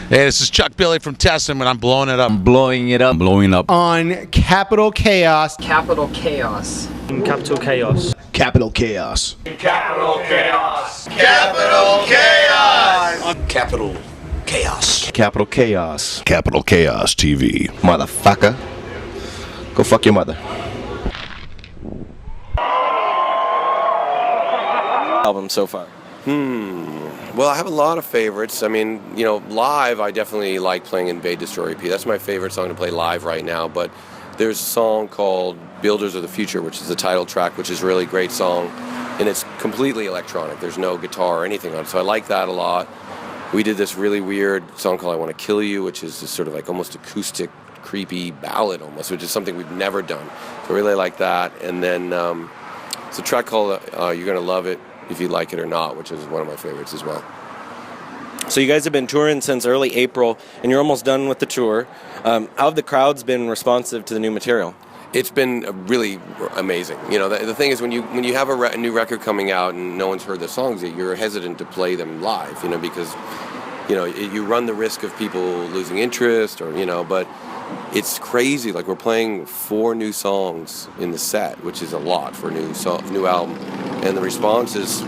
Hey, this is Chuck Billy from Testament, and I'm blowing it up. Blowing it up. Blowing up. On Capital Chaos. Capital Chaos. Capital Chaos. Capital Chaos. Capital Chaos. Capital Chaos. Capital Chaos. Capital Chaos. Capital Chaos TV. Motherfucker. Go fuck your mother. Album so far. Well, I have a lot of favorites. I mean, live, I definitely like playing Invade, Destroy, Repeat. That's my favorite song to play live right now. But there's a song called Builders of the Future, which is the title track, which is a really great song. And it's completely electronic. There's no guitar or anything on it. So I like that a lot. We did this really weird song called I Want to Kill You, which is this sort of like almost acoustic, creepy ballad almost, which is something we've never done. So I really like that. And then it's a track called You're Gonna Love It If You Like It or Not, which is one of my favorites as well. So you guys have been touring since early April, and you're almost done with the tour. How have the crowds been responsive to the new material? It's been really amazing. The thing is when you have a new record coming out and no one's heard the songs yet, you're hesitant to play them live, because you run the risk of people losing interest but it's crazy. Like, we're playing 4 new songs in the set, which is a lot for a new album, and the response is,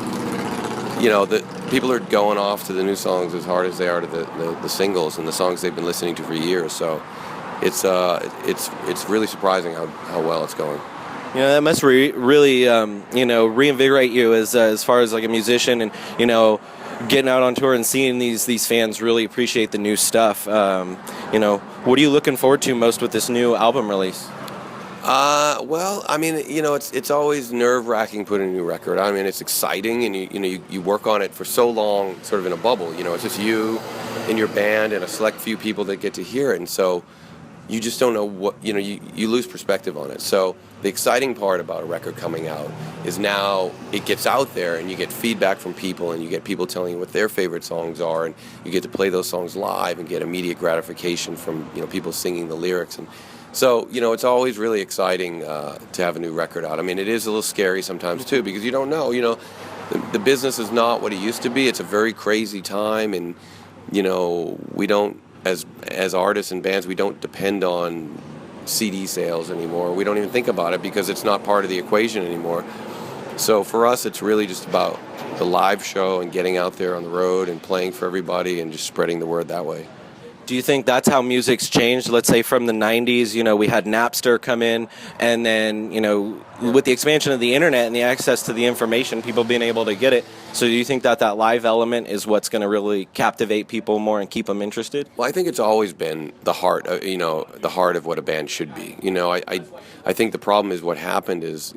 the people are going off to the new songs as hard as they are to the singles and the songs they've been listening to for years. So it's really surprising how well it's going. That must really reinvigorate you as far as like a musician, and getting out on tour and seeing these fans really appreciate the new stuff. What are you looking forward to most with this new album release? Well, I mean, it's always nerve-wracking putting a new record. I mean, it's exciting, and you work on it for so long, sort of in a bubble. It's just you and your band and a select few people that get to hear it, and so you just don't know what, you lose perspective on it. So the exciting part about a record coming out is now it gets out there and you get feedback from people, and you get people telling you what their favorite songs are, and you get to play those songs live and get immediate gratification from people singing the lyrics. And so, it's always really exciting to have a new record out. I mean, it is a little scary sometimes too, because you don't know, the business is not what it used to be. It's a very crazy time, and we don't, as artists and bands, we don't depend on CD sales anymore. We don't even think about it because it's not part of the equation anymore. So for us, it's really just about the live show and getting out there on the road and playing for everybody and just spreading the word that way. Do you think that's how music's changed? Let's say from the 90s, we had Napster come in, and then, with the expansion of the internet and the access to the information, people being able to get it. So do you think that live element is what's going to really captivate people more and keep them interested? Well, I think it's always been the heart, the heart of what a band should be. I think the problem is what happened is,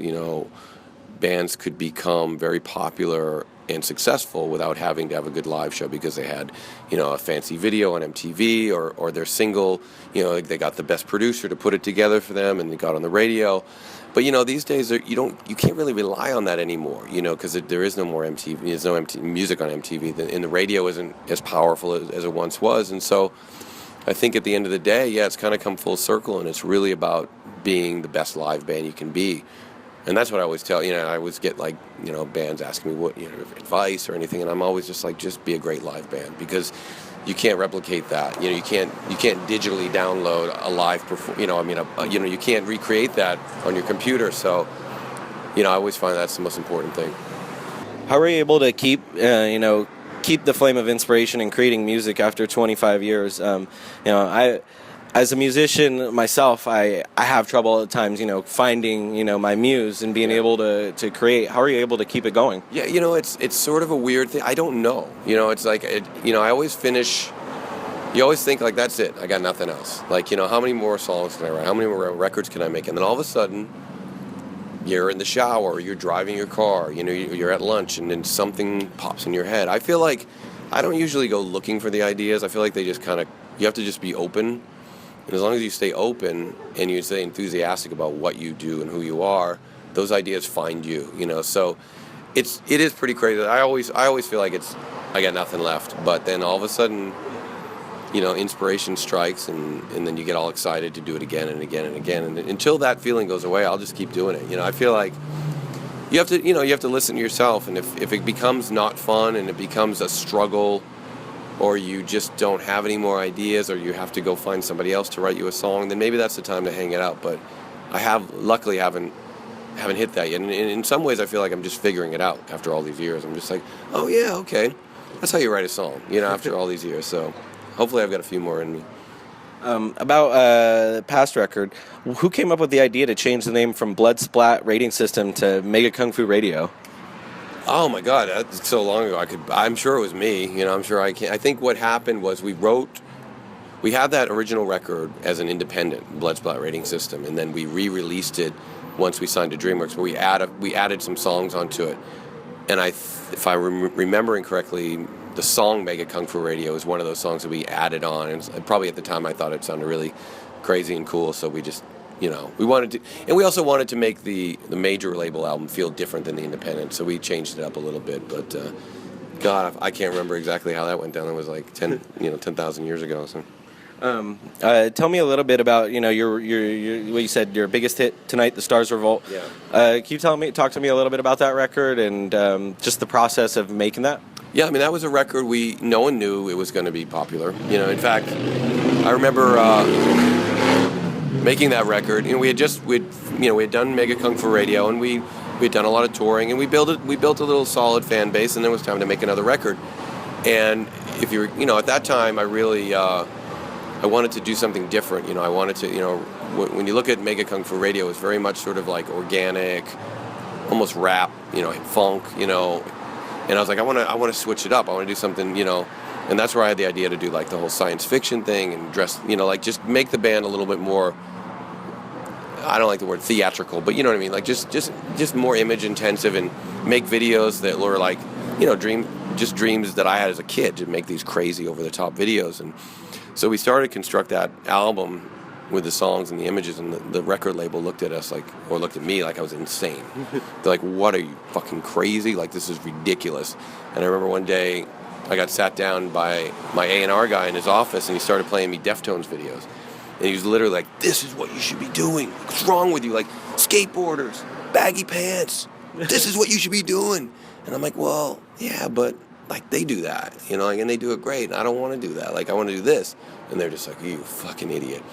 bands could become very popular and successful without having to have a good live show because they had, a fancy video on MTV or their single, they got the best producer to put it together for them and they got on the radio. But these days you can't really rely on that anymore, because there is no more MTV, there's no music on MTV, and the radio isn't as powerful as it once was. And so I think at the end of the day, it's kind of come full circle, and it's really about being the best live band you can be. And that's what I always tell, I always get bands asking me what, advice or anything, and I'm always just like, just be a great live band, because you can't replicate that. You can't digitally download a live you can't recreate that on your computer. So, I always find that's the most important thing. How are you able to keep the flame of inspiration in creating music after 25 years? As a musician myself, I have trouble at times, finding, my muse and being able to create. How are you able to keep it going? Yeah, it's sort of a weird thing. I don't know. It's like, I always finish, you always think like, that's it. I got nothing else. Like, how many more songs can I write? How many more records can I make? And then all of a sudden, you're in the shower, you're driving your car, you're at lunch, and then something pops in your head. I feel like I don't usually go looking for the ideas. I feel like they just you have to just be open. And as long as you stay open and you stay enthusiastic about what you do and who you are, those ideas find you, So it is pretty crazy. I always feel like I got nothing left. But then all of a sudden, inspiration strikes, and then you get all excited to do it again and again and again. And until that feeling goes away, I'll just keep doing it. I feel like you have to listen to yourself. And if it becomes not fun and it becomes a struggle, or you just don't have any more ideas, or you have to go find somebody else to write you a song, then maybe that's the time to hang it out. But I luckily haven't hit that yet. And in some ways, I feel like I'm just figuring it out after all these years. I'm just like, oh yeah, okay, that's how you write a song, after all these years. So hopefully I've got a few more in me. About the past record, who came up with the idea to change the name from Blood Splat Rating System to Mega Kung Fu Radio? Oh my God, that's so long ago. I'm sure it was me. I'm sure I can't. I think what happened was we had that original record as an independent Blood Splat Rating System, and then we re-released it once we signed to DreamWorks, where we added some songs onto it. And if I'm remembering correctly, the song Mega Kung Fu Radio is one of those songs that we added on, and probably at the time I thought it sounded really crazy and cool, so we just, we wanted to, and we also wanted to make the major label album feel different than the independent, so we changed it up a little bit, but God, I can't remember exactly how that went down. It was like 10,000 years ago, so. Tell me a little bit about your what you said, your biggest hit tonight, The Stars Revolt. Yeah. Can you talk to me a little bit about that record and just the process of making that? Yeah, I mean, that was a record no one knew it was going to be popular. In fact, I remember making that record. We had done Mega Kung Fu Radio, and we had done a lot of touring, and we built a little solid fan base, and then it was time to make another record. And if at that time, I really I wanted to do something different. I wanted to, when you look at Mega Kung Fu Radio, it's very much sort of like organic, almost rap, funk, And I was like, I want to switch it up. I want to do something, and that's where I had the idea to do like the whole science fiction thing and dress, like just make the band a little bit more. I don't like the word theatrical, but you know what I mean. Like just more image intensive, and make videos that were like, dreams that I had as a kid, to make these crazy over the top videos. And so we started to construct that album with the songs and the images, and the record label looked at us looked at me like I was insane. They're like, what, are you fucking crazy? Like, this is ridiculous. And I remember one day I got sat down by my A&R guy in his office, and he started playing me Deftones videos. And he was literally like, this is what you should be doing. What's wrong with you? Like, skateboarders, baggy pants. This is what you should be doing. And I'm like, well, yeah, but like they do that, and they do it great. And I don't want to do that. Like, I want to do this. And they're just like, you fucking idiot.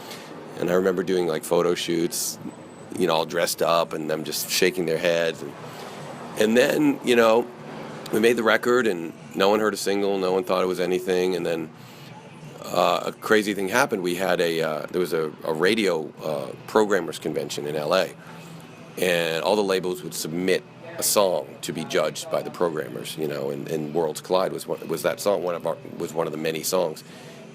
And I remember doing like photo shoots, all dressed up, and them just shaking their heads. And then, we made the record, and no one heard a single, no one thought it was anything. And then a crazy thing happened. We had there was a radio programmers convention in LA, and all the labels would submit a song to be judged by the programmers, and Worlds Collide was that song, was one of the many songs.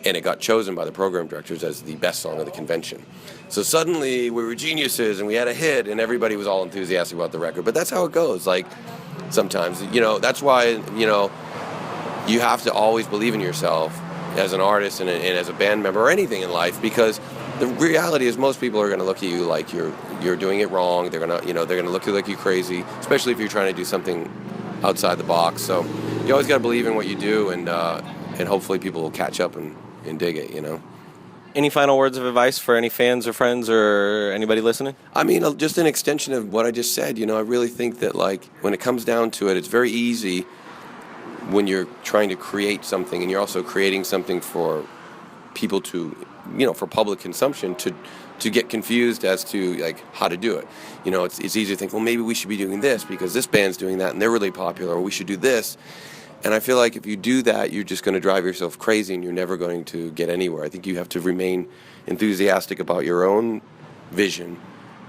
And it got chosen by the program directors as the best song of the convention. So suddenly we were geniuses, and we had a hit, and everybody was all enthusiastic about the record. But that's how it goes. Like, sometimes, that's why, you have to always believe in yourself as an artist and as a band member or anything in life, because the reality is most people are going to look at you like you're doing it wrong. They're going to, they're going to look at you like you're crazy, especially if you're trying to do something outside the box. So you always got to believe in what you do, and hopefully people will catch up and dig it, Any final words of advice for any fans or friends or anybody listening? I mean, just an extension of what I just said. I really think that, like, when it comes down to it, it's very easy when you're trying to create something, and you're also creating something for people to, for public consumption, to get confused as to, like, how to do it. It's easy to think, well, maybe we should be doing this because this band's doing that and they're really popular, or we should do this. And I feel like if you do that, you're just going to drive yourself crazy, and you're never going to get anywhere. I think you have to remain enthusiastic about your own vision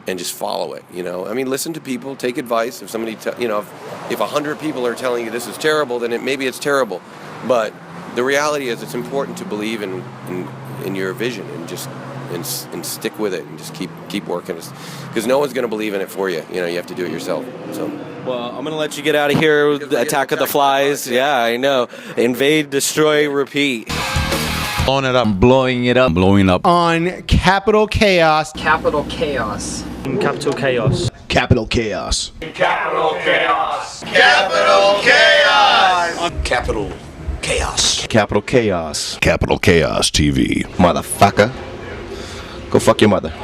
and just follow it. I mean, listen to people, take advice. If somebody, if 100 people are telling you this is terrible, then maybe it's terrible. But the reality is, it's important to believe in your vision and stick with it, and just keep working, because no one's going to believe in it for you. You have to do it yourself. So. Well, I'm going to let you get out of here with Attack of the Flies. Yeah, I know. Invade, destroy, repeat. Blowing it up. Blowing it up. Blowing up. On Capital Chaos. Capital Chaos. Capital Chaos. Capital Chaos. Capital Chaos. Capital Chaos. Capital Chaos. Capital Chaos. Capital Chaos TV. Motherfucker. Go fuck your mother.